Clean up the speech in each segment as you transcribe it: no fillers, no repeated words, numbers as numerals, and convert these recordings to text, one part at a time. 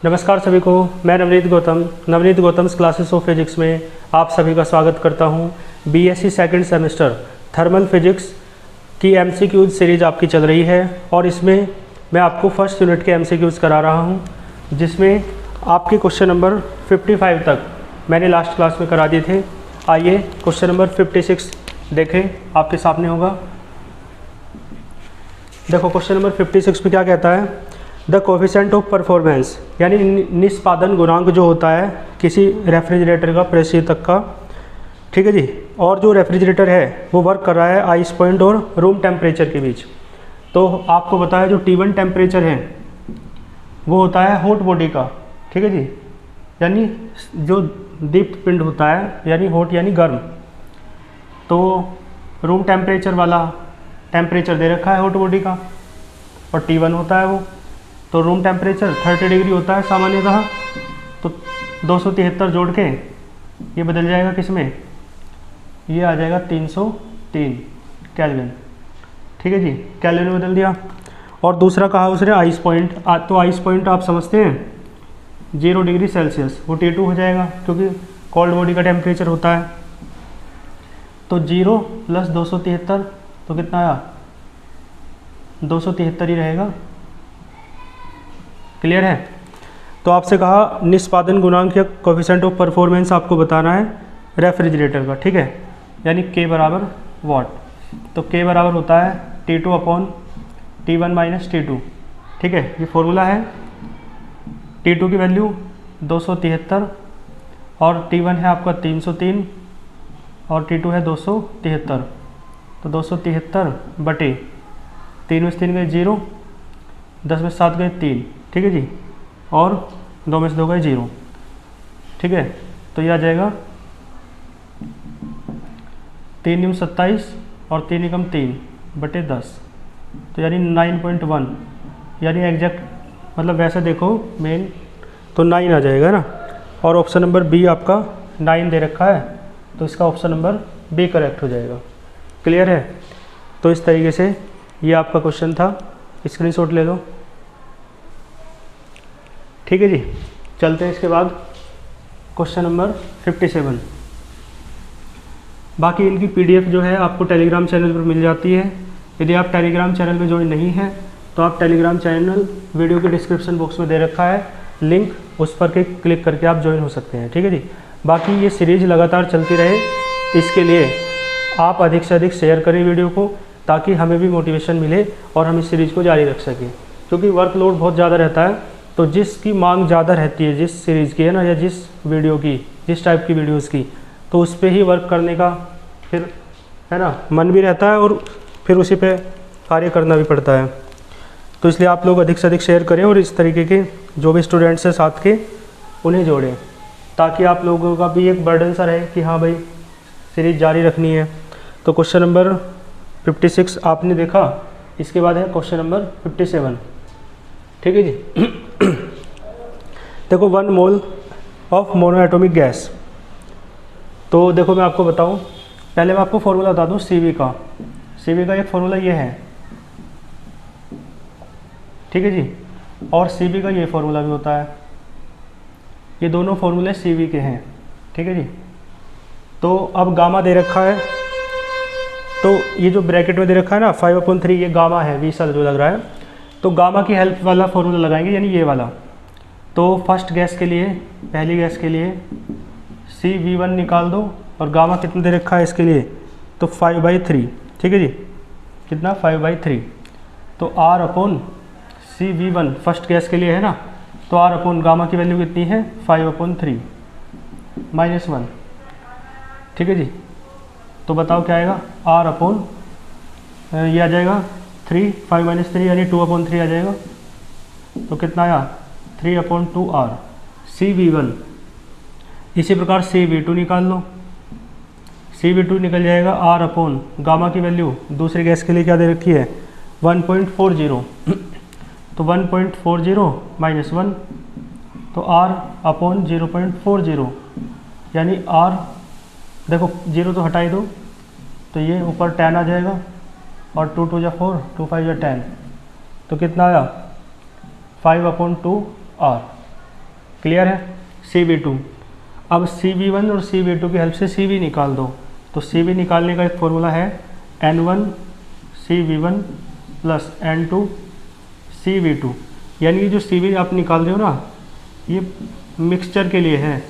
नमस्कार सभी को, मैं Navneet Gautam classes of physics में आप सभी का स्वागत करता हूं। BSc second semester thermal physics की एमसीक्यूज सीरीज आपकी चल रही है और इसमें मैं आपको फर्स्ट यूनिट के एमसीक्यूज करा रहा हूं, जिसमें आपके क्वेश्चन नंबर 55 तक मैंने लास्ट क्लास में करा दिए थे। आइए क्वेश्चन नंबर 56 देखें, आपके सामने होगा। देखो क्वेश्चन नंबर 56 में क्या कहता है, द कोफिशिएंट ऑफ परफॉर्मेंस, यानी निष्पादन गुणांक जो होता है किसी रेफ्रिजरेटर का प्रशीतक का, ठीक है जी। और जो रेफ्रिजरेटर है वो वर्क कर रहा है आइस पॉइंट और रूम टेम्परेचर के बीच। तो आपको बताया जो T1 टेम्परेचर है वो होता है हॉट बॉडी का, ठीक है जी, यानी जो दीप्त पिंड होता है, यानी हॉट यानी गर्म। तो रूम टेम्परेचर वाला टेम्परेचर दे रखा है हॉट बॉडी का और T1 होता है वो। तो रूम टेम्परेचर 30 डिग्री होता है सामान्यतः। तो 273 जोड़ के ये बदल जाएगा किस में, ये आ जाएगा 303 केल्विन, ठीक है जी, केल्विन में बदल दिया। और दूसरा कहा उसने आइस पॉइंट, तो आइस पॉइंट आप समझते हैं 0 डिग्री सेल्सियस, वो T2 हो जाएगा क्योंकि कोल्ड बॉडी का टेम्परेचर होता है। तो 0 + 273 तो कितना आया, 273 ही रहेगा। क्लियर है। तो आपसे कहा निष्पादन गुणांक या कोफिशिएंट ऑफ परफॉर्मेंस आपको बताना है रेफ्रिजरेटर का, ठीक है, यानी K बराबर वाट। तो K बराबर होता है T2/T1 - T2, ठीक है, ये फॉर्मूला है। T2 की वैल्यू 273 और T1 है आपका 303 और T2 है 273। तो 273 बटे 3 में से 3 गए 0, 10 में से 7 गए 3, ठीक है जी, और 2 में से 2 गए 0, ठीक है। तो ये आ जाएगा 3 × 27 और 3 × 3 बटे 10, तो यानी 9.1, यानी एग्जैक्ट मतलब वैसे देखो मेन तो 9 आ जाएगा ना। और ऑप्शन नंबर बी आपका 9 दे रखा है, तो इसका ऑप्शन नंबर बी करेक्ट हो जाएगा। क्लियर है। तो इस तरीके से ये आपका क्वेश्चन था, स्क्रीनशॉट ले लो, ठीक है जी। चलते हैं इसके बाद क्वेश्चन नंबर 57। बाकी इनकी PDF जो है आपको टेलीग्राम चैनल पर मिल जाती है। यदि आप टेलीग्राम चैनल में ज्वाइन नहीं हैं तो आप टेलीग्राम चैनल वीडियो के डिस्क्रिप्शन बॉक्स में दे रखा है लिंक, उस पर क्लिक करके आप ज्वाइन हो सकते हैं, ठीक है जी। बाकी ये सीरीज लगातार चलती रहे, इसके लिए आप अधिक से अधिक शेयर करें वीडियो को, ताकि हमें भी मोटिवेशन मिले और हम इस सीरीज़ को जारी रख सकें। क्योंकि वर्कलोड बहुत ज़्यादा रहता है, तो जिसकी मांग ज़्यादा रहती है, जिस सीरीज़ की है ना, या जिस वीडियो की, जिस टाइप की वीडियोस की, तो उस पर ही वर्क करने का फिर है ना मन भी रहता है और फिर उसी पे कार्य करना भी पड़ता है। तो इसलिए आप लोग अधिक से अधिक शेयर करें और इस तरीके के जो भी स्टूडेंट्स हैं साथ के उन्हें जोड़ें, ताकि आप लोगों का भी एक बर्डन सा रहे कि हाँ भाई सीरीज़ जारी रखनी है। तो क्वेश्चन नंबर 56 आपने देखा, इसके बाद है क्वेश्चन नंबर 57, ठीक है जी। देखो 1 mole of mono atomic gas. तो देखो मैं आपको बताऊं, पहले मैं आपको फॉर्मूला बता दूं CV का। CV का एक फॉर्मूला ये है, ठीक है जी, और CV का ये फॉर्मूला भी होता है। ये दोनों फॉर्मूले CV के हैं, ठीक है जी। तो अब गामा दे रखा है, तो ये जो ब्रैकेट में दे रखा है ना 5/3, ये गामा है, V जो लग रहा है। तो गामा की हेल्प वाला फॉर्मूला लगाएंगे, यानी ये वाला। तो फर्स्ट गैस के लिए, पहली गैस के लिए CV1 निकाल दो, और गामा कितना दे रखा है इसके लिए, तो 5/3, ठीक है जी, कितना 5/3। तो R/CV1 फर्स्ट गैस के लिए है ना, तो R/ गामा की वैल्यू कितनी है 5/3 -1, ठीक है जी। तो बताओ क्या आएगा, ये आ जाएगा 3, 5 - 3 यानी 2/3 आ जाएगा। तो कितना आया 3/2R CV1। इसी प्रकार CV2 निकाल लो, CV2 निकल जाएगा R/ गामा की वैल्यू दूसरी गैस के लिए क्या दे रखी है 1.40। तो 1.40 - 1, तो R/0.40, यानी R, देखो 0 तो हटाई दो, तो ये ऊपर 10 आ जाएगा, और 2 × 2 = 4, 2 × 5 = 10, तो कितना आया 5/2R। क्लियर है। Cv2, अब Cv1 और Cv2 की हेल्प से Cv निकाल दो। तो Cv निकालने का एक फॉर्मूला है N1 Cv1 plus N2 Cv2, यानी कि जो Cv आप निकाल रहे हो ना, ये मिक्सचर के लिए है,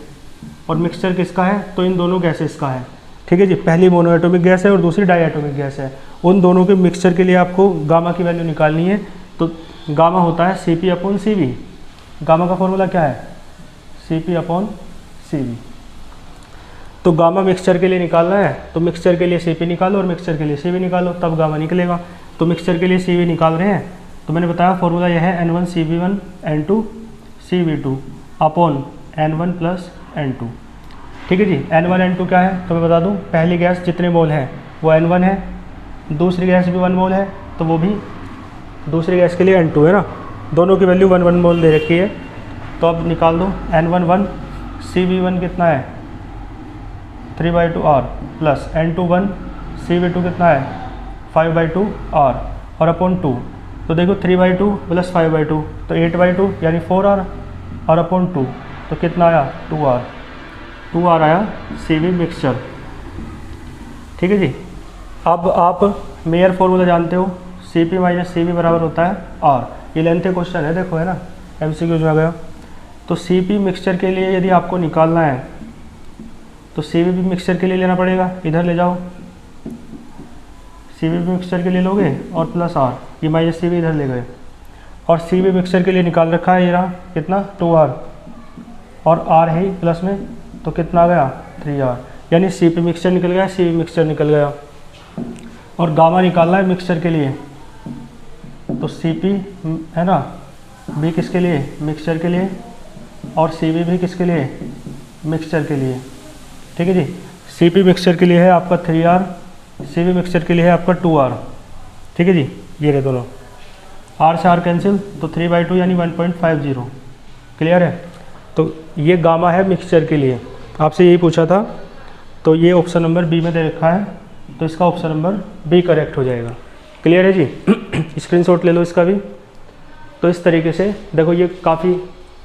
और मिक्सचर किसका है, तो इन दोनों गैसेस का है, ठीक है जी। पहली मोनोएटॉमिक गैस है और दूसरी डाईएटॉमिक गैस है, उन दोनों के मिक्सचर के लिए आपको गामा की वैल्यू निकालनी है। तो गामा होता है Cp/Cv। गामा का फॉर्मूला क्या है, Cp/Cv। तो गामा मिक्सचर के लिए निकालना है, तो मिक्सचर के लिए Cp निकालो और मिक्सचर के लिए Cv निकालो, तब गामा निकलेगा। तो मिक्सचर के लिए Cv निकाल रहे हैं, तो मैंने बताया फॉर्मूला यह है N1 Cv1 N2 Cv2 upon N1 plus N2, ठीक है जी। N1 N2 क्या है, तो मैं बता दूं, पहली गैस जितने मोल है वो N1 है, दूसरी गैस भी 1 मोल है, तो वो भी दूसरी गैस के लिए N2 है ना, दोनों की वैल्यू 1 मोल दे रखी है। तो अब निकाल दो N1 1, Cv1 कितना है 3/2 R प्लस N2 1, Cv2 कितना है 5/2 R और अपॉन 2। तो देखो 3/2 प्लस 5/2 तो 8/2 यानी 4R और अपॉन 2 तो कितना आया 2R आया Cv मिक्सचर, ठीक है जी। अब आप मेयर फॉर्मूला जानते हो, Cp माइनस Cv बराबर होता है R। ये लेंथ क्वेश्चन है, देखो है ना, MCQ जो आ गया। तो Cp मिक्सचर के लिए यदि आपको निकालना है तो Cv भी मिक्सचर के लिए लेना पड़ेगा, इधर ले जाओ, Cv भी मिक्सचर के लिए लोगे और प्लस R, ये माइनस Cv इधर ले गए, और Cv मिक्सचर के लिए निकाल रखा है, ये रहा कितना 2R और R है ही प्लस में, तो कितना आ गया 3R, यानी Cp मिक्सचर निकल गया, Cv मिक्सचर निकल गया। और गामा निकालना है मिक्सचर के लिए, तो Cp है ना भी किसके लिए, मिक्सचर के लिए, और Cv भी किसके लिए, मिक्सचर के लिए, ठीक है जी। Cp मिक्सचर के लिए है आपका 3R, Cv मिक्सचर के लिए है आपका 2R, ठीक है जी। ये रहे दोनों, R से R कैंसिल, तो 3/2 यानी 1.50, क्लियर है। तो ये गामा है मिक्सचर के लिए, आपसे यही पूछा था, तो ये ऑप्शन नंबर बी में दे रखा है, तो इसका ऑप्शन नंबर बी करेक्ट हो जाएगा, क्लियर है जी। स्क्रीनशॉट ले लो इसका भी। तो इस तरीके से देखो, ये काफ़ी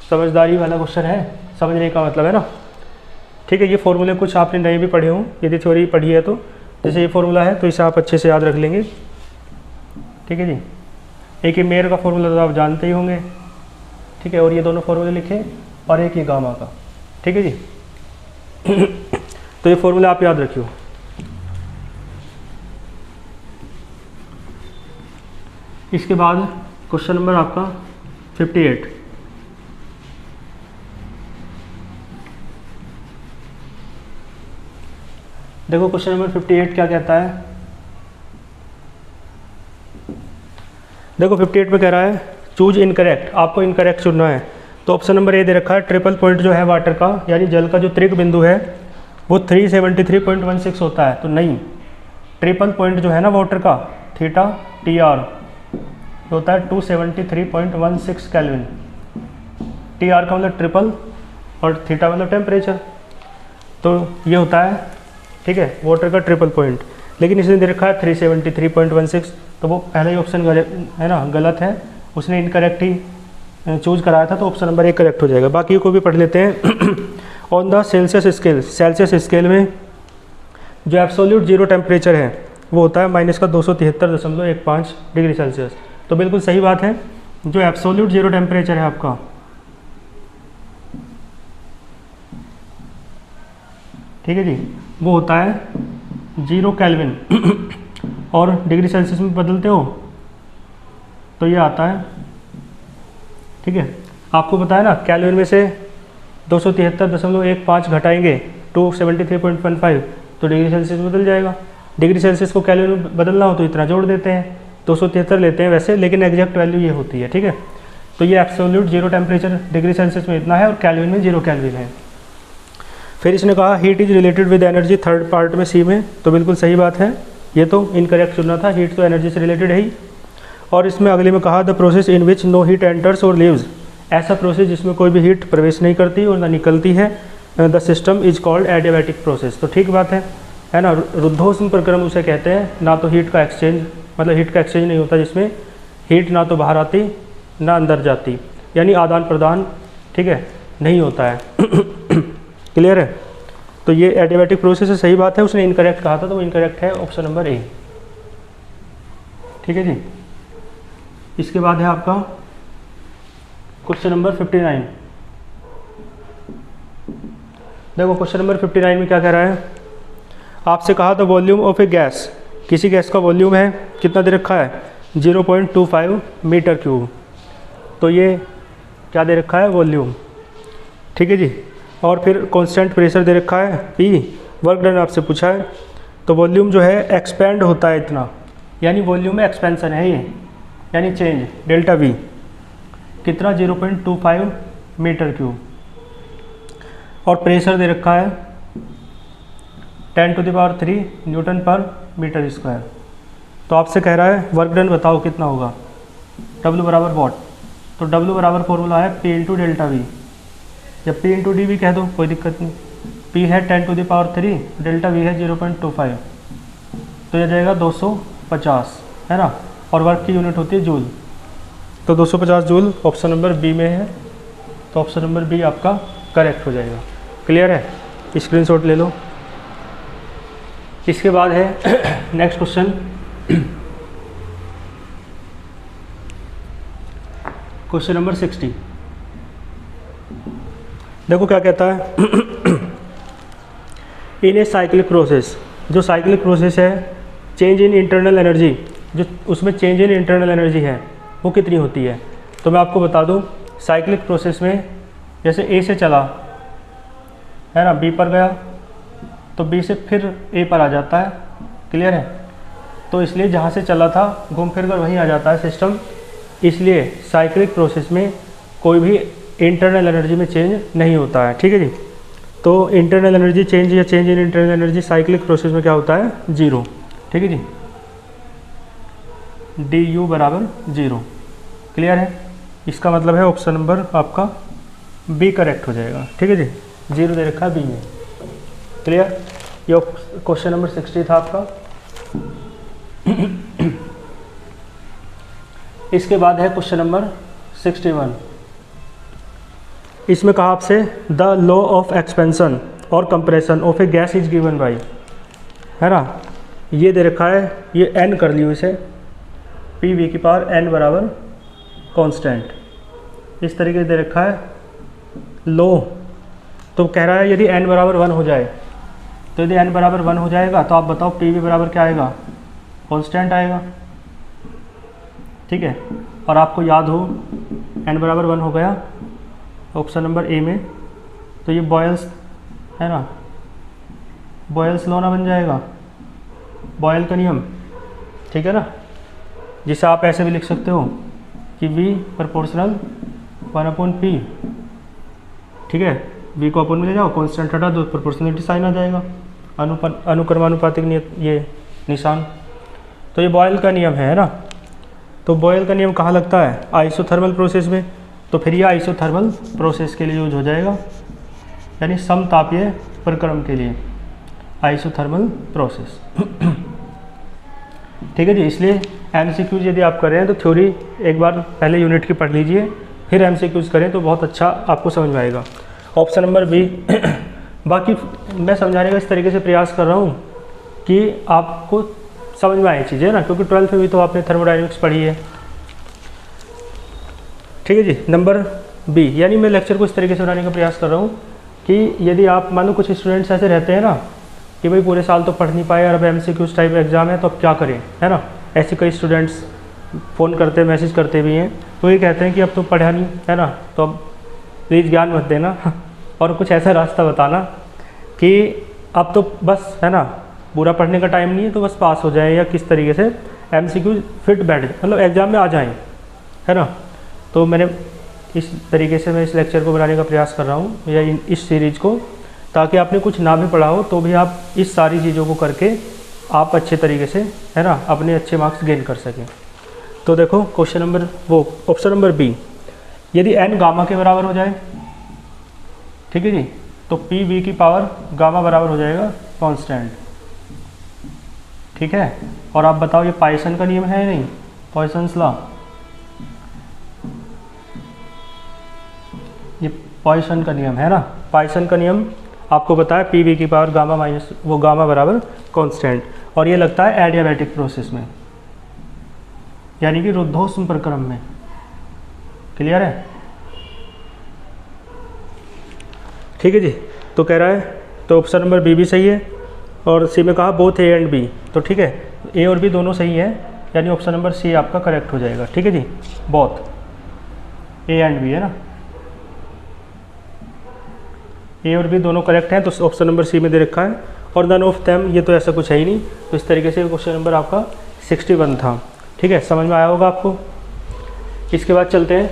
समझदारी वाला क्वेश्चन है, समझने का मतलब है ना, ठीक है। ये फॉर्मूले कुछ आपने नहीं भी पढ़े हों, यदि थ्योरी पढ़ी है तो, जैसे ये फॉर्मूला है तो इसे आप अच्छे से याद रख लेंगे, ठीक है जी। एक ही मेयर का फॉर्मूला तो आप जानते ही होंगे, ठीक है, और ये दोनों फॉर्मूले लिखे, और एक ही गामा का, ठीक है जी। तो ये फॉर्मूला आप याद रखियो। इसके बाद क्वेश्चन नंबर आपका 58। देखो क्वेश्चन नंबर 58 क्या कहता है, देखो 58 में कह रहा है चूज इनकरेक्ट, आपको इनकरेक्ट चुनना है। तो ऑप्शन नंबर ए दे रखा है, ट्रिपल पॉइंट जो है वाटर का, यानी जल का जो त्रिक बिंदु है वो 373.16 होता है, तो नहीं, ट्रिपल पॉइंट जो है ना वाटर का, थीटा TR होता है 273.16 केल्विन। TR का मतलब ट्रिपल और थीटा मतलब टेम्परेचर, तो ये होता है, ठीक है, वाटर का ट्रिपल पॉइंट। लेकिन इसने दे रखा है 373.16, तो वो पहला ही ऑप्शन है ना गलत है, उसने इनकरेक्ट ही चूज कराया था, तो ऑप्शन नंबर एक करेक्ट हो जाएगा। बाकी को भी पढ़ लेते हैं। On the Celsius scale, Celsius scale में जो एब्सोल्यूट जीरो टेम्परेचर है वो होता है -273.15 डिग्री सेल्सियस। तो बिल्कुल सही बात है, जो एब्सोल्यूट जीरो टेम्परेचर है आपका, ठीक है जी, वो होता है 0 केल्विन, और डिग्री सेल्सियस में बदलते हो तो ये आता है, ठीक है। आपको पता है ना, केल्विन में से 273.15 घटाएंगे 273.15, तो डिग्री सेल्सियस बदल जाएगा। डिग्री सेल्सियस को केल्विन में बदलना हो तो इतना जोड़ देते हैं, 273 लेते हैं वैसे, लेकिन एग्जैक्ट वैल्यू ये होती है, ठीक है। तो ये absolute zero temperature degree Celsius में इतना है और केल्विन में 0 केल्विन है। फिर इसने कहा heat is related with energy, third part में सी में, तो बिल्कुल सही बात है, ये तो इनकरेक्ट चुनना था, हीट तो एनर्जी से रिलेटेड है ही। और इसमें अगले में कहा the process in which no heat enters और लीव्स, ऐसा प्रोसेस जिसमें कोई भी हीट प्रवेश नहीं करती और ना निकलती है, the system is called adiabatic process. तो ठीक बात है ना, रुद्धोष्म प्रक्रम उसे कहते हैं, ना तो हीट का एक्सचेंज, मतलब हीट का एक्सचेंज नहीं होता, जिसमें हीट ना तो बाहर आती ना अंदर जाती, यानी आदान प्रदान, ठीक है, नहीं होता है। क्लियर है? तो ये एडियाबैटिक प्रोसेस है, सही बात है, उसने इनकरेक्ट कहा था तो वो इनकरेक्ट है, ऑप्शन नंबर ए। ठीक है जी। इसके बाद है आपका क्वेश्चन नंबर 59। देखो क्वेश्चन नंबर 59 में क्या कह रहा है, आपसे कहा था वॉल्यूम ऑफ ए गैस, किसी गैस का वॉल्यूम है कितना दे रखा है 0.25 मीटर क्यूब। तो ये क्या दे रखा है वॉल्यूम, ठीक है जी। और फिर कांस्टेंट प्रेशर दे रखा है P, वर्क डन आपसे पूछा है। तो वॉल्यूम जो है एक्सपेंड होता है इतना, यानी वॉल्यूम में एक्सपेंशन है ये, यानी चेंज डेल्टा V कितना 0.25 मीटर क्यूब। और प्रेशर दे रखा है 10⁻³ न्यूटन पर मीटर स्क्वायर। तो आपसे कह रहा है वर्क डन बताओ कितना होगा, W बराबर वॉट। तो W बराबर फॉर्मूला है P इंटू डेल्टा V, या P इंटू डी भी कह दो कोई दिक्कत नहीं। P है 10⁻³, डेल्टा V है 0.25, तो यह जाएगा 250, है ना। और वर्क की यूनिट होती है जूल, तो 250 जूल ऑप्शन नंबर बी में है, तो ऑप्शन नंबर बी आपका करेक्ट हो जाएगा। क्लियर है? स्क्रीनशॉट ले लो। इसके बाद है नेक्स्ट क्वेश्चन, क्वेश्चन नंबर 60। देखो क्या कहता है, इन ए साइक्लिक प्रोसेस, जो साइक्लिक प्रोसेस है, चेंज इन इंटरनल एनर्जी, जो उसमें चेंज इन इंटरनल एनर्जी है वो कितनी होती है। तो मैं आपको बता दूं, साइक्लिक प्रोसेस में जैसे ए से चला है ना, बी पर गया, तो बी से फिर ए पर आ जाता है। क्लियर है? तो इसलिए जहाँ से चला था घूम फिर कर वहीं आ जाता है सिस्टम, इसलिए साइक्लिक प्रोसेस में कोई भी इंटरनल एनर्जी में चेंज नहीं होता है। ठीक है जी। तो इंटरनल एनर्जी चेंज या change in internal energy cyclic process में क्या होता है 0। ठीक है जी, du बराबर 0। क्लियर है? इसका मतलब है ऑप्शन नंबर आपका बी करेक्ट हो जाएगा। ठीक है जी, 0 दे रखा है बी में। क्लियर? ये क्वेश्चन नंबर 60 था आपका। इसके बाद है क्वेश्चन नंबर 61। इसमें कहा आपसे द लॉ ऑफ एक्सपेंशन और compression of A gas is given by, है ना। ये दे रखा है, ये n कर लियो इसे, पी वी की पावर n बराबर कांस्टेंट, इस तरीके से दे रखा है लो। तो कह रहा है यदि n बराबर 1 हो जाए, तो यदि n बराबर 1 हो जाएगा तो आप बताओ पी वी बराबर क्या आएगा, कांस्टेंट आएगा। ठीक है, और आपको याद हो n बराबर 1 हो गया ऑप्शन नंबर ए में, तो ये बॉयल्स है ना, बॉयल्स लॉ ना बन जाएगा, बॉयल का नियम। ठीक है ना, जिसे आप ऐसे भी लिख सकते हो कि V प्रोपोर्शनल 1/P। ठीक है, V को अपन में ले जाओ, कांस्टेंट हटा दो, प्रोपोर्शनलिटी साइन आ जाएगा, अनुक्रमानुपातिक ये निशान। तो ये बॉयल का नियम है ना। तो बॉयल का नियम कहाँ लगता है, आइसोथर्मल प्रोसेस में। तो फिर ये आइसोथर्मल प्रोसेस के लिए यूज हो जाएगा, यानी समतापीय प्रक्रम के लिए आइसोथर्मल प्रोसेस। ठीक है जी, इसलिए एमसीक्यूज यदि आप कर रहे हैं तो थ्योरी एक बार पहले यूनिट की पढ़ लीजिए, फिर एमसीक्यूज करें तो बहुत अच्छा आपको समझ में आएगा। Option number B. बाकी मैं समझाने का इस तरीके से प्रयास कर रहा हूँ कि आपको समझ में आए चीज़ें ना, क्योंकि 12th में भी तो आपने थर्मोडायनेमिक्स पढ़ी है। ठीक है जी, नंबर बी, यानी मैं लेक्चर को इस तरीके से बनाने का प्रयास कर रहा हूँ कि यदि आप मान लो कुछ स्टूडेंट्स ऐसे रहते हैं ना कि भाई पूरे साल तो पढ़ नहीं पाए और अब एमसीक्यूज टाइप एग्जाम है तो अब क्या करें, है ना। ऐसे कई स्टूडेंट्स फ़ोन करते मैसेज करते भी हैं, तो ये कहते हैं कि अब तो पढ़ा नहीं है ना, तो अब प्लीज़ ज्ञान मत देना और कुछ ऐसा रास्ता बताना कि अब तो बस है ना पूरा पढ़ने का टाइम नहीं है, तो बस पास हो जाए या किस तरीके से एमसीक्यूज फिट बैठ जाए, मतलब एग्ज़ाम में आ जाएँ, है ना। तो मैंने इस तरीके से मैं इस लेक्चर को बनाने का प्रयास कर रहा हूँ, या इस सीरीज़ को, ताकि आपने कुछ ना भी पढ़ा हो तो भी आप इस सारी चीज़ों को करके आप अच्छे तरीके से है ना अपने अच्छे मार्क्स गेन कर सकें। तो देखो question number option number B, यदि n गामा के बराबर हो जाए, ठीक है जी, तो पी वी की पावर गामा बराबर हो जाएगा कांस्टेंट। ठीक है, और आप बताओ ये पाइसन का नियम है या नहीं, पॉइसन्स लॉ। ये पॉइसन का नियम है ना, पॉइसन का नियम आपको पता है, पी वी की पावर गामा माइनस वो गामा बराबर कांस्टेंट, और ये लगता है एडियाबैटिक प्रोसेस में, यानी कि रुद्धोष्म प्रक्रम में। क्लियर है? ठीक है जी। तो कह रहा है, तो ऑप्शन नंबर बी भी सही है, और सी में कहा बोथ ए एंड बी, तो ठीक है, ए और बी दोनों सही है, यानी ऑप्शन नंबर सी आपका करेक्ट हो जाएगा। ठीक है जी, बोथ ए एंड बी है ना, ए और बी दोनों करेक्ट हैं, तो ऑप्शन नंबर सी में दे रखा है। और नन ऑफ देम, ये तो ऐसा कुछ है ही नहीं, तो इस तरीके से क्वेश्चन नंबर आपका 61 था। ठीक है, समझ में आया होगा आपको। इसके बाद चलते हैं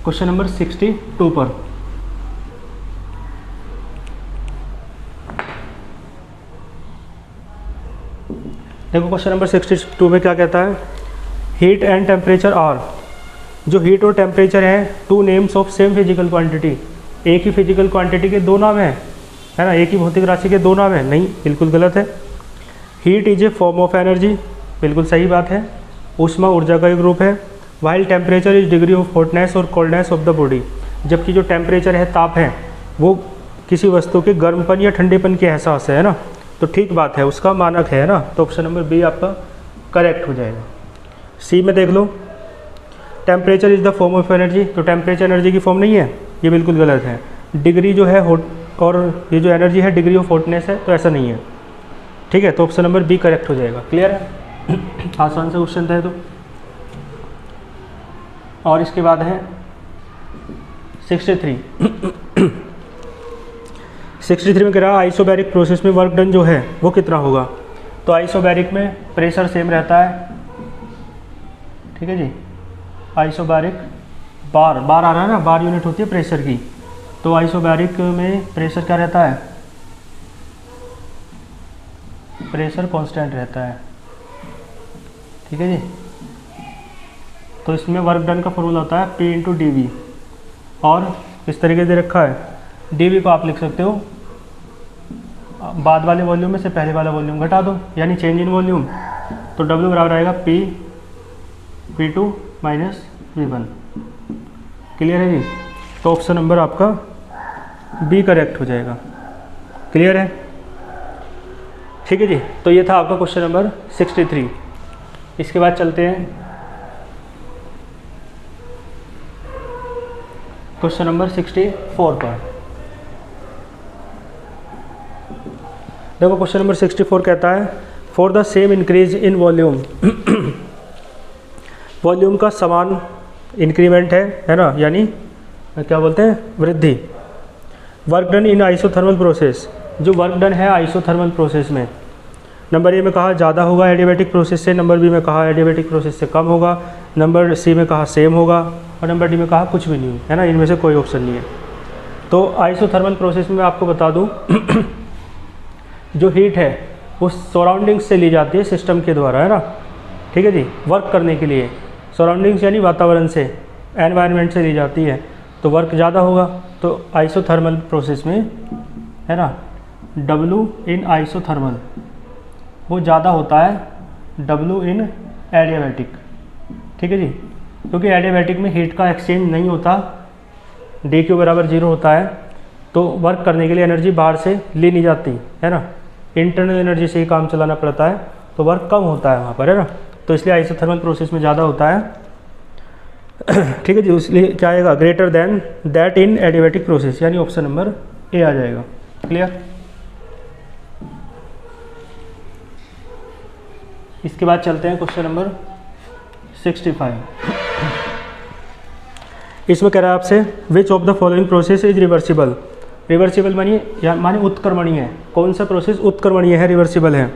क्वेश्चन नंबर 62 पर। देखो क्वेश्चन नंबर 62 में क्या कहता है, हीट एंड टेम्परेचर आर, जो हीट और टेम्परेचर हैं two names of same physical quantity, एक ही फिजिकल क्वांटिटी के दो नाम हैं, है ना, एक ही भौतिक राशि के दो नाम हैं, नहीं, बिल्कुल गलत है। Heat is a form of energy, बिल्कुल सही बात है, ऊष्मा ऊर्जा का एक रूप है। While temperature is degree of hotness और कोल्डनेस ऑफ द बॉडी, जबकि जो टेम्परेचर है, ताप है, वो किसी वस्तु के गर्मपन या ठंडेपन के एहसास है ना, तो ठीक बात है, उसका मानक है ना, तो ऑप्शन नंबर बी आपका करेक्ट हो जाएगा। सी में देख लो, temperature is the form of energy, तो टेम्परेचर एनर्जी की फॉर्म नहीं है, ये बिल्कुल गलत है। डिग्री जो है हॉट, और ये जो एनर्जी है डिग्री ऑफ हॉटनेस है, तो ऐसा नहीं है। ठीक है, तो ऑप्शन नंबर बी करेक्ट हो जाएगा। क्लियर है? आसान से क्वेश्चन था तो। और इसके बाद है 63 में कह रहा है आइसोबैरिक प्रोसेस में वर्क डन जो है वो कितना होगा। तो आइसोबैरिक में प्रेशर सेम रहता है, ठीक है जी, आइसोबैरिक बार आ रहा है ना, बार यूनिट होती है प्रेशर की, तो आइसोबैरिक में प्रेशर क्या रहता है, प्रेशर कांस्टेंट रहता है। ठीक है जी, तो इसमें वर्क डन का फॉर्मूला होता है P इंटू डी वी, और इस तरीके से रखा है, डी वी को आप लिख सकते हो बाद वाले वॉल्यूम में से पहले वाला वॉल्यूम घटा दो, यानी चेंज इन वॉल्यूम, तो W बराबर आएगा P2 माइनस V1। क्लियर है जी? तो ऑप्शन नंबर आपका बी करेक्ट हो जाएगा। क्लियर है? ठीक है जी, तो ये था आपका क्वेश्चन नंबर 63। इसके बाद चलते हैं क्वेश्चन नंबर 64 पर। देखो क्वेश्चन नंबर 64 कहता है for the same increase in volume, volume का समान इंक्रीमेंट है ना, यानी क्या बोलते हैं, वृद्धि। Work done in isothermal process, जो वर्क डन है आइसोथर्मल प्रोसेस में, नंबर ए में कहा ज़्यादा होगा एडियाबैटिक प्रोसेस से, नंबर बी में कहा एडियाबैटिक प्रोसेस से कम होगा, नंबर सी में कहा सेम होगा, और नंबर डी में कहा कुछ भी नहीं है ना, इनमें से कोई ऑप्शन नहीं है। तो आइसोथर्मल प्रोसेस में मैं आपको बता दूं जो हीट है वो सराउंडिंग्स से ली जाती है सिस्टम के द्वारा, है ना। ठीक है जी, वर्क करने के लिए सराउंडिंग्स यानी वातावरण से, एनवायरनमेंट से ली जाती है, तो वर्क ज़्यादा होगा। तो आइसोथर्मल प्रोसेस में, है ना, W इन आइसोथर्मल वो ज़्यादा होता है W इन एडियाबैटिक। ठीक है जी, क्योंकि एडियाबैटिक में हीट का एक्सचेंज नहीं होता, dQ बराबर 0 होता है, तो वर्क करने के लिए एनर्जी बाहर से ली नहीं जाती, है ना, इंटरनल एनर्जी से ही काम चलाना पड़ता है, तो वर्क कम होता है वहाँ पर, है ना, तो इसलिए आइसोथर्मल प्रोसेस में ज़्यादा होता है। ठीक है जी, इसलिए क्या आएगा, greater than that in adiabatic process, यानी ऑप्शन नंबर ए आ जाएगा। क्लियर? इसके बाद चलते हैं क्वेश्चन नंबर 65। इसमें कह रहा है आपसे which of the following process is reversible. Reversible मानी उत्क्रमणीय है, कौन सा प्रोसेस उत्क्रमणीय है, रिवर्सिबल है।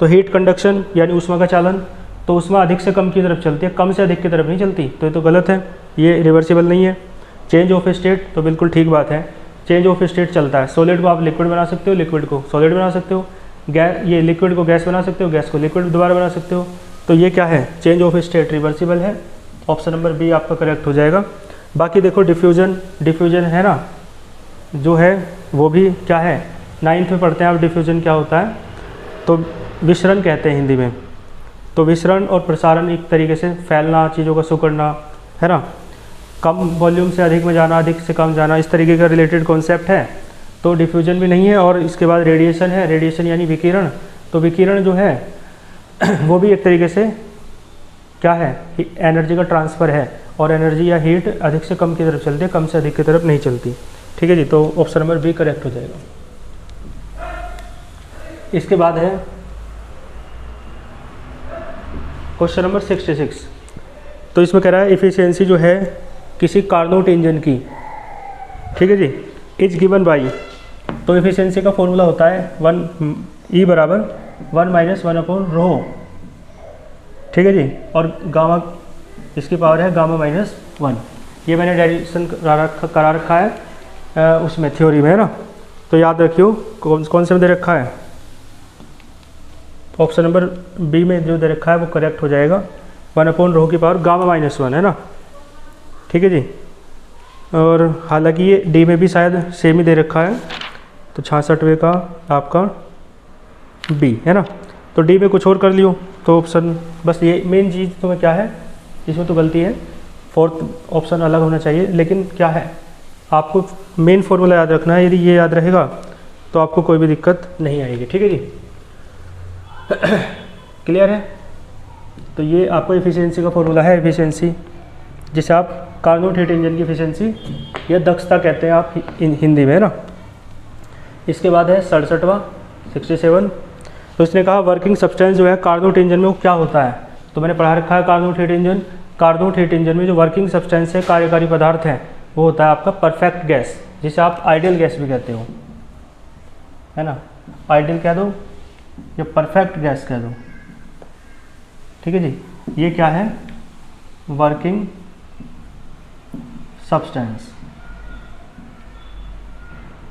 तो हीट कंडक्शन यानी ऊष्मा का चालन, तो ऊष्मा अधिक से कम की तरफ चलती है, कम से अधिक की तरफ नहीं चलती, तो ये तो गलत है, ये रिवर्सिबल नहीं है। चेंज ऑफ स्टेट, तो बिल्कुल ठीक बात है, चेंज ऑफ स्टेट चलता है, सॉलिड को आप लिक्विड बना सकते हो, लिक्विड को सॉलिड बना सकते हो, ये लिक्विड को गैस बना सकते हो, गैस को लिक्विड दोबारा बना सकते हो, तो ये क्या है, चेंज ऑफ स्टेट रिवर्सिबल है। ऑप्शन नंबर बी आपका करेक्ट हो जाएगा। बाकी देखो डिफ्यूजन है ना, जो है वो भी क्या है, 9th में पढ़ते हैं आप डिफ्यूजन क्या होता है, तो विसरण कहते हैं हिंदी में। तो विसरण और प्रसारण एक तरीके से फैलना, चीज़ों का सिकुड़ना, है ना, कम वॉल्यूम से अधिक में जाना, अधिक से कम जाना, इस तरीके का रिलेटेड कॉन्सेप्ट है। तो डिफ्यूजन भी नहीं है। और इसके बाद रेडिएशन है, रेडिएशन यानी विकिरण। तो विकिरण जो है वो भी एक तरीके से क्या है, एनर्जी का ट्रांसफ़र है। और एनर्जी या हीट अधिक से कम की तरफ चलती है, कम से अधिक की तरफ नहीं चलती। ठीक है जी, तो ऑप्शन नंबर बी करेक्ट हो जाएगा। इसके बाद है क्वेश्चन नंबर 66। तो इसमें कह रहा है एफिशिएंसी जो है किसी कार्नोट इंजन की, ठीक है जी, इज गिवन बाई। तो एफिशिएंसी का फॉर्मूला होता है 1 बराबर 1 - 1/ρ, ठीक है जी। और गामा इसकी पावर है गामा -1। ये मैंने डेरिवेशन करा रखा है उसमें थ्योरी में, है ना। तो याद रखियो कौन से में दे रखा है, ऑप्शन नंबर बी में जो दे रखा है वो करेक्ट हो जाएगा। 1/ρ की पावर गामा -1, है ना, ठीक है जी। और हालांकि ये डी में भी शायद सेम ही दे रखा है, तो 66वें का आपका बी, है ना। तो डी में कुछ और कर लियो तो ऑप्शन, बस ये मेन चीज़ तुम्हें क्या है, इसमें तो गलती है, फोर्थ ऑप्शन अलग होना चाहिए। लेकिन क्या है, आपको मेन फॉर्मूला याद रखना है। यदि ये याद रहेगा तो आपको कोई भी दिक्कत नहीं आएगी, ठीक है जी। क्लियर है। तो ये आपको एफिशिएंसी का फॉर्मूला है, एफिशिएंसी जिसे आप कार्नोट हीट इंजन की एफिशिएंसी या दक्षता कहते हैं आप हिंदी में, है ना। इसके बाद है 67वां 67। तो इसने कहा वर्किंग सब्सटेंस जो है कार्नोट इंजन में वो क्या होता है। तो मैंने पढ़ा रखा है Carnot heat engine. Carnot heat engine में जो वर्किंग सब्सटेंस है, कार्यकारी पदार्थ है, वो होता है आपका परफेक्ट गैस, जिसे आप आइडियल गैस भी कहते हो, है ना। आइडियल कह दो या परफेक्ट गैस कह दो, ठीक है जी। ये क्या है, वर्किंग सब्सटेंस।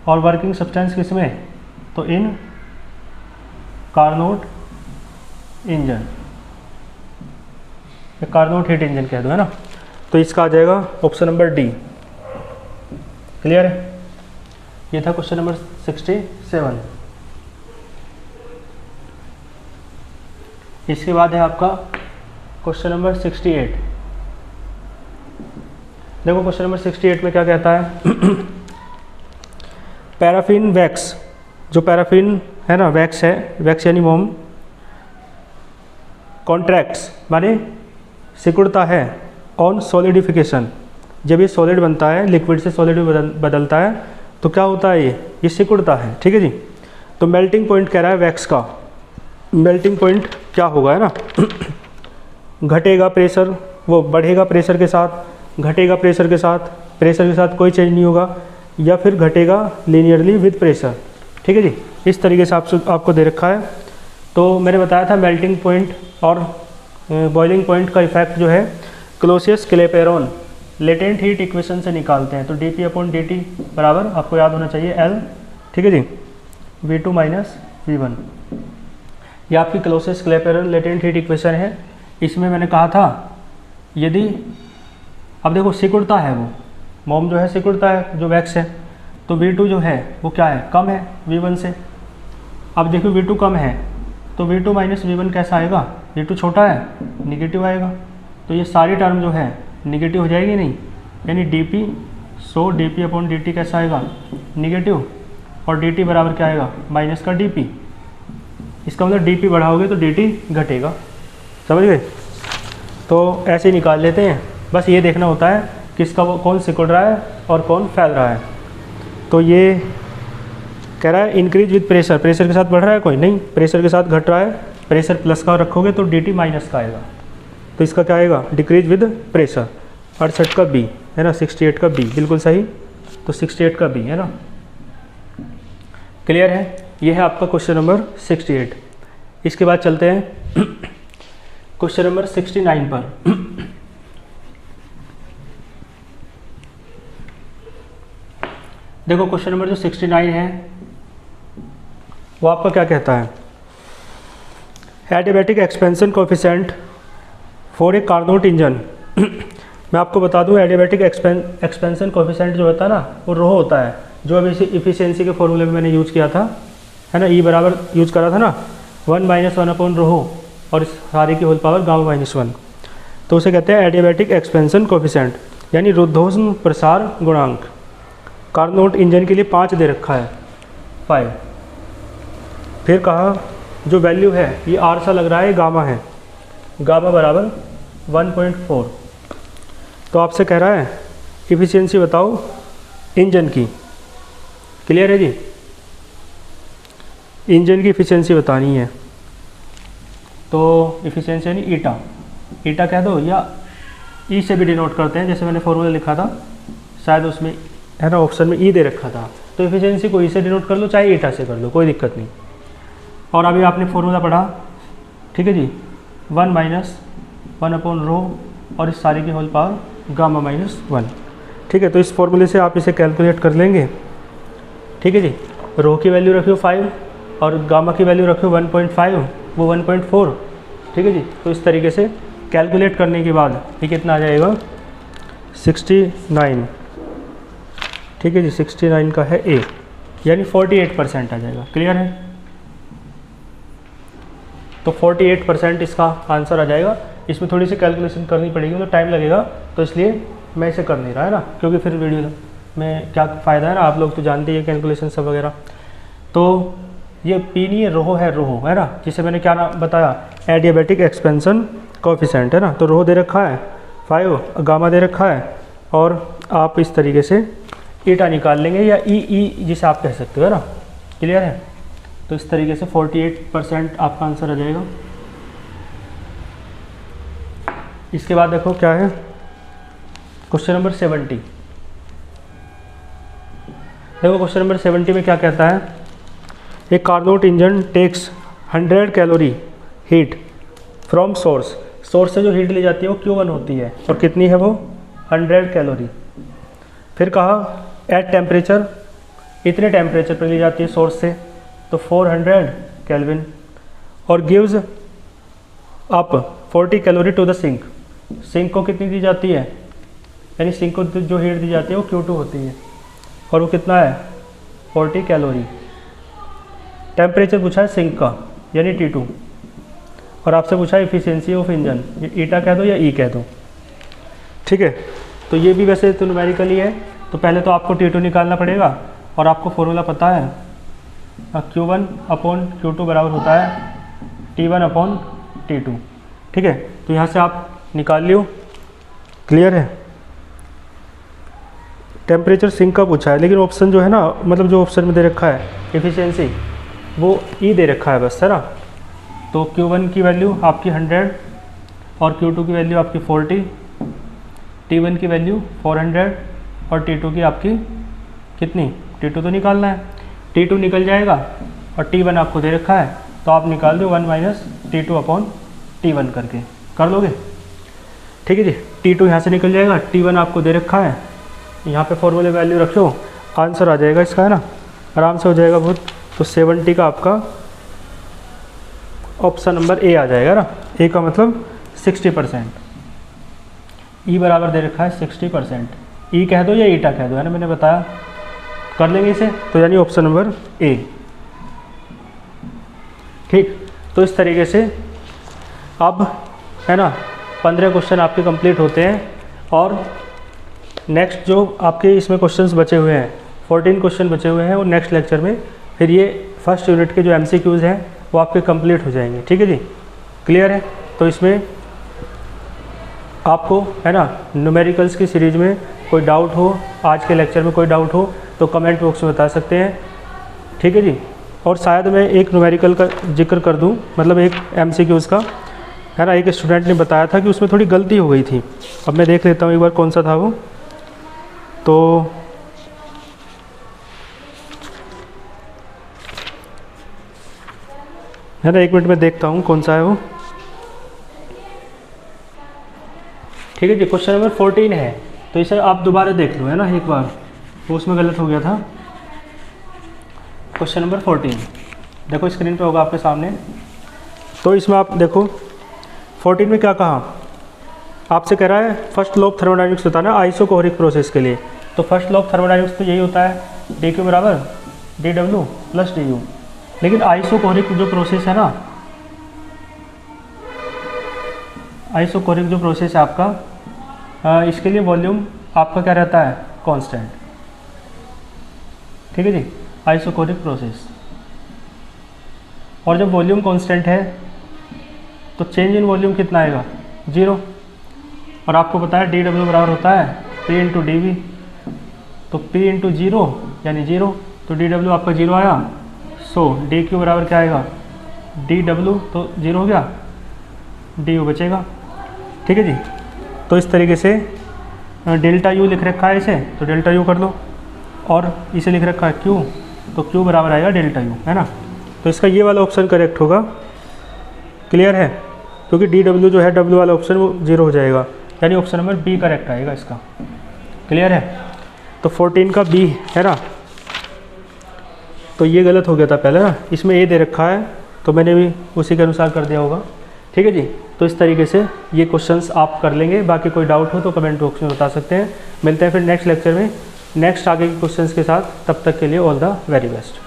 और वर्किंग सब्सटेंस किसमें, तो in Carnot engine, Carnot heat engine कह दो, है ना। तो इसका आ जाएगा ऑप्शन नंबर डी। क्लियर है। ये था क्वेश्चन नंबर 67। इसके बाद है आपका क्वेश्चन नंबर 68। देखो क्वेश्चन नंबर 68 में क्या कहता है। पैराफिन वैक्स, जो पैराफिन है ना, वैक्स है, वैक्स यानी मोम, कॉन्ट्रैक्ट्स माने सिकुड़ता है ऑन सॉलिडिफिकेशन। जब ये सॉलिड बनता है, लिक्विड से सॉलिड बदलता है, तो क्या होता है, ये सिकुड़ता है, ठीक है जी। तो मेल्टिंग पॉइंट कह रहा है वैक्स का, मेल्टिंग पॉइंट क्या होगा, है ना। घटेगा प्रेशर, वो बढ़ेगा प्रेशर के साथ, घटेगा प्रेशर के साथ कोई चेंज नहीं होगा, या फिर घटेगा लीनियरली विद प्रेशर, ठीक है जी। इस तरीके से आपको दे रखा है। तो मैंने बताया था मेल्टिंग पॉइंट और बॉइलिंग पॉइंट का इफेक्ट जो है क्लोसियस क्लेपेरॉन लेटेंट हीट इक्वेशन से निकालते हैं। तो dP/dt बराबर आपको याद होना चाहिए L, ठीक है जी, V2 - V1। ये आपकी क्लोसियस क्लेपेरॉन लेटेंट हीट इक्वेशन है। इसमें मैंने कहा था यदि, अब देखो सिकुड़ता है, वो मोम जो है सिकुड़ता है, जो वैक्स है, तो V2 जो है वो क्या है, कम है V1 से। अब देखो V2 कम है तो V2 - V1 कैसा आएगा, V2 छोटा है, निगेटिव आएगा। तो ये सारी टर्म जो है निगेटिव हो जाएगी नहीं, यानी dP, सो dP/dt कैसा आएगा, निगेटिव, और dt बराबर क्या आएगा, माइनस का dP। इसका मतलब dP बढ़ाओगे तो dt घटेगा, समझ गए। तो ऐसे ही निकाल लेते हैं। बस ये देखना होता है किसका वो कौन सिकुड़ रहा है और कौन फैल रहा है। तो ये कह रहा है इंक्रीज विद प्रेशर, प्रेशर के साथ बढ़ रहा है कोई नहीं, प्रेशर के साथ घट रहा है, प्रेशर प्लस का रखोगे तो dt माइनस का आएगा। तो इसका क्या आएगा, डिक्रीज विद प्रेशर। 68 का बी, है ना, 68 का बी बिल्कुल सही। तो 68 का बी, है ना। क्लियर है। ये है आपका क्वेश्चन नंबर 68। इसके बाद चलते हैं क्वेश्चन नंबर 69 पर। देखो क्वेश्चन नंबर जो 69 है वो आपका क्या कहता है, adiabatic expansion coefficient for a Carnot engine. मैं आपको बता दूं एडियाबैटिक एक्सपेंशन कोएफिशिएंट जो होता है ना, वो रो होता है, जो अभी इफिशियंसी के फॉर्मूले में मैंने यूज़ किया था, है ना, ई बराबर यूज़ करा था ना, 1 - 1/ρ और इस सारे की होल पावर गामा -1। तो उसे कहते हैं एडियाबैटिक एक्सपेंशन कोएफिशिएंट। यानी रुद्धोष्म प्रसार गुणांक कार्नोट इंजन के लिए 5 दे रखा है, 5। फिर कहा जो वैल्यू है ये आर सा लग रहा है, गामा है, गामा बराबर 1.4। तो आपसे कह रहा है इफिशियंसी बताओ इंजन की। क्लियर है जी? इंजन की इफिशियंसी बतानी है। तो इफिशियंसी यानी ईटा, ईटा कह दो या ई से भी डिनोट करते हैं, जैसे मैंने फॉर्मूला लिखा था शायद उसमें है ना, ऑप्शन में ई दे रखा था। तो इफिशियंसी को ई से डिनोट कर लो, चाहे ईटा से कर लो, कोई दिक्कत नहीं। और अभी आपने फॉर्मूला पढ़ा, ठीक है जी, 1 - 1/ρ और इस सारे की होल पावर गामा -1। ठीक है, तो इस फॉर्मूले से आप इसे कैलकुलेट कर लेंगे। ठीक है जी, रो की वैल्यू रखियो 5 और गामा की वैल्यू रखियो 1.5, वो 1.4। ठीक है जी, तो इस तरीके से कैलकुलेट करने के बाद ये कितना आ जाएगा 69। ठीक है जी, 69 का है ए, यानी 48% आ जाएगा। क्लियर है? तो 48% इसका आंसर आ जाएगा। इसमें थोड़ी सी कैलकुलेशन करनी पड़ेगी, तो टाइम लगेगा, तो इसलिए मैं इसे कर नहीं रहा है ना, क्योंकि फिर वीडियो में क्या फ़ायदा है ना, आप लोग तो जानते ही कैलकुलेशन सब वगैरह। तो ये पी नहीं है, रोहो है, रोहो है ना, जिसे मैंने क्या नाम बताया, एडियाबैटिक एक्सपेंशन कोएफिशिएंट है ना। तो रोहो दे रखा है 5, गामा दे रखा है, और आप इस तरीके से ईटा निकाल लेंगे, या ई जिसे आप कह सकते हो, है ना। क्लियर है? तो इस तरीके से 48% आपका आंसर आ जाएगा। इसके बाद देखो क्या है, क्वेश्चन नंबर 70। देखो क्वेश्चन नंबर 70 में क्या कहता है, एक Carnot engine takes 100 calorie heat from source. Source से जो हीट ली जाती है वो Q1 होती है, और कितनी है वो 100 कैलोरी। फिर कहा एट टेम्परेचर, इतने टेम्परेचर पर ली जाती है सोर्स से, तो 400 केल्विन, और gives up 40 calorie to the sink. Sink को कितनी दी जाती है, यानी सिंक को जो हीट दी जाती है वो Q2 होती है, और वो कितना है 40 कैलोरी। टेम्परेचर पूछा है सिंक का, यानी T2, और आपसे पूछा है इफिशियंसी ऑफ इंजन, ये ईटा कह दो या ई कह दो। ठीक है, तो ये भी वैसे तो न्यूमेरिकल ही है। तो पहले तो आपको T2 निकालना पड़ेगा, और आपको फॉर्मूला पता है, Q1/Q2 बराबर होता है T1/T2। ठीक है, तो यहाँ से आप निकाल लियो। क्लियर है? टेम्परेचर सिंक का पूछा है, लेकिन ऑप्शन जो है ना, मतलब जो ऑप्शन में दे रखा है इफिशियंसी, वो ई दे रखा है बस, है ना। तो Q1 की वैल्यू आपकी 100 और Q2 की वैल्यू आपकी 40, T1 की वैल्यू 400 और T2 की आपकी कितनी, T2 तो निकालना है, T2 निकल जाएगा, और T1 आपको दे रखा है, तो आप निकाल दो 1 - T2/T1 करके, कर लोगे। ठीक है जी, T2 यहाँ से निकल जाएगा, T1 आपको दे रखा है, यहाँ पे फॉर्मूले वैल्यू रखो, आंसर आ जाएगा इसका, है ना, आराम से हो जाएगा बहुत। तो 70 का आपका ऑप्शन नंबर ए आ जाएगा ना। ए का मतलब 60%, ई बराबर दे रखा है 60%। ई कह दो या ईटा कह दो, है ना, मैंने बताया, कर लेंगे इसे, तो यानी ऑप्शन नंबर ए। ठीक, तो इस तरीके से अब है ना 15 क्वेश्चन आपके कंप्लीट होते हैं, और नेक्स्ट जो आपके इसमें क्वेश्चंस बचे हुए हैं 14 क्वेश्चन बचे हुए हैं, और नेक्स्ट लेक्चर में फिर ये फर्स्ट यूनिट के जो MCQs हैं वो आपके कंप्लीट हो जाएंगे। ठीक है जी, क्लियर है? तो इसमें आपको है ना न्यूमेरिकल्स की सीरीज में कोई डाउट हो, आज के लेक्चर में कोई डाउट हो, तो कमेंट बॉक्स में बता सकते हैं। ठीक है जी, और शायद मैं एक न्यूमेरिकल का जिक्र कर दूं, मतलब एक MCQs का, है ना। एक स्टूडेंट ने बताया था कि उसमें थोड़ी गलती हो गई थी, अब मैं देख लेता हूँ एक बार कौन सा था वो। तो है ना, 1 मिनट में देखता हूँ कौन सा है वो। ठीक है जी, क्वेश्चन नंबर 14 है, तो इसे आप दोबारा देख लो, है ना, एक बार, वो उसमें गलत हो गया था। क्वेश्चन नंबर 14 देखो, स्क्रीन पे होगा आपके सामने। तो इसमें आप देखो 14 में क्या कहा, आपसे कह रहा है फर्स्ट लॉ ऑफ थर्मोडायनेमिक्स बताना आइसोकोरिक प्रोसेस के लिए। तो फर्स्ट लॉ ऑफ थर्मोडायनेमिक्स तो यही होता है, dQ बराबर dW प्लस du। लेकिन आइसोकोरिक जो प्रोसेस है ना, आइसोकोरिक जो प्रोसेस है आपका, इसके लिए वॉल्यूम आपका क्या रहता है, कांस्टेंट। ठीक है जी, आइसोकोरिक प्रोसेस। और जब वॉल्यूम कांस्टेंट है तो चेंज इन वॉल्यूम कितना आएगा, 0। और आपको पता है dW बराबर होता है P इंटू डी वी, तो P इंटू 0 यानी 0, तो dW आपका 0 आया। सो dQ बराबर क्या आएगा, dW, तो 0 हो गया, du बचेगा। ठीक है जी, तो इस तरीके से डेल्टा U लिख रखा है इसे, तो डेल्टा U कर लो, और इसे लिख रखा है Q, तो Q बराबर आएगा डेल्टा U, है ना। तो इसका ये वाला ऑप्शन करेक्ट होगा। क्लियर है, क्योंकि dW जो है W वाला ऑप्शन वो 0 हो जाएगा, यानी ऑप्शन नंबर बी करेक्ट आएगा इसका। क्लियर है, तो 14 का बी है ना, तो ये गलत हो गया था पहले ना, इसमें ए दे रखा है तो मैंने भी उसी के अनुसार कर दिया होगा। ठीक है जी, तो इस तरीके से ये क्वेश्चंस आप कर लेंगे। बाकी कोई डाउट हो तो कमेंट बॉक्स में बता सकते हैं। मिलते हैं फिर नेक्स्ट लेक्चर में नेक्स्ट आगे के क्वेश्चंस के साथ, तब तक के लिए ऑल द वेरी बेस्ट।